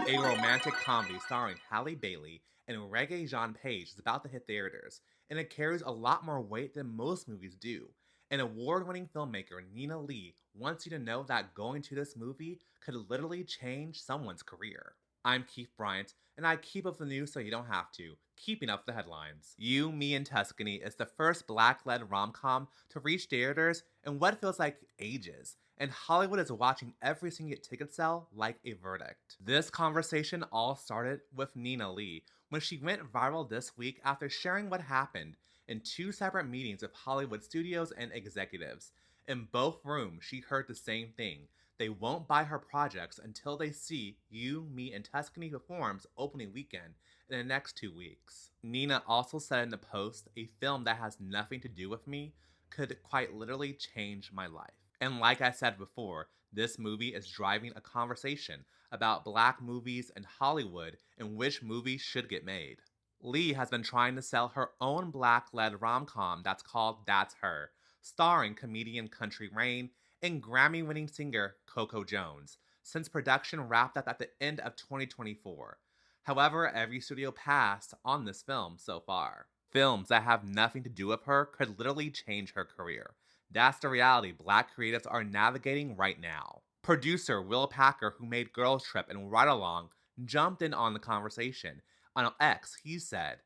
A romantic comedy starring Halle Bailey and Regé-Jean is about to hit theaters, and it carries a lot more weight than most movies do. An award-winning filmmaker, Nina Lee, wants you to know that going to this movie could literally change someone's career. I'm Keith Bryant, and I keep up the news so you don't have to, keeping up the headlines. You, Me, and Tuscany is the first black-led rom-com to reach theaters in what feels like ages, and Hollywood is watching every single ticket sell like a verdict. This conversation all started with Nina Lee when she went viral this week after sharing what happened in two separate meetings with Hollywood studios and executives. In both rooms, she heard the same thing. They won't buy her projects until they see You, Me, and Tuscany performs opening weekend in the next 2 weeks. Nina also said in the post, a film that has nothing to do with me could quite literally change my life. And like I said before, this movie is driving a conversation about black movies and Hollywood and which movies should get made. Lee has been trying to sell her own black-led rom-com that's called That's Her, starring comedian Country Rain and Grammy-winning singer Coco Jones, since production wrapped up at the end of 2024. However, every studio passed on this film so far. Films that have nothing to do with her could literally change her career. That's the reality black creatives are navigating right now. Producer Will Packer, who made Girls Trip and Ride Along, jumped in on the conversation. On X, he said,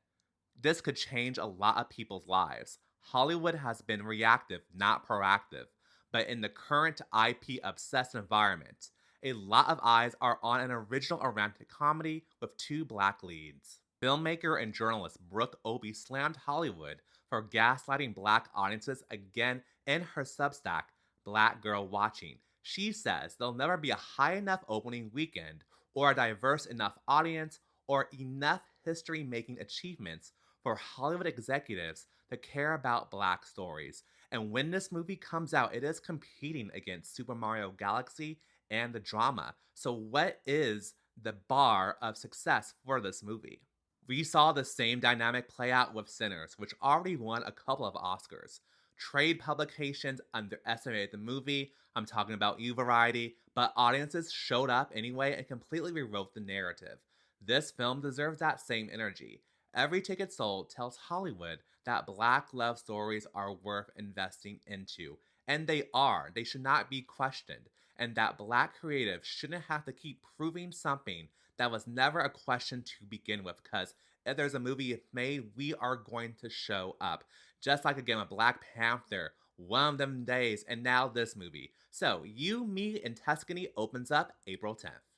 "This could change a lot of people's lives. Hollywood has been reactive, not proactive. But in the current IP obsessed environment, a lot of eyes are on an original romantic comedy with two black leads." Filmmaker and journalist Brooke Obie slammed Hollywood for gaslighting black audiences again in her Substack, Black Girl Watching. She says there'll never be a high enough opening weekend, or a diverse enough audience, or enough history making achievements for Hollywood executives to care about black stories. And when this movie comes out, it is competing against Super Mario Galaxy and the drama. So, what is the bar of success for this movie? We saw the same dynamic play out with Sinners, which already won a couple of Oscars. Trade publications underestimated the movie. I'm talking about You Variety, but audiences showed up anyway and completely rewrote the narrative. This film deserves that same energy. Every ticket sold tells Hollywood that black love stories are worth investing into. And they are. They should not be questioned. And that black creatives shouldn't have to keep proving something that was never a question to begin with. Because if there's a movie made, we are going to show up. Just like again with Black Panther, one of them days, and now this movie. So, You, Me, and Tuscany opens up April 10th.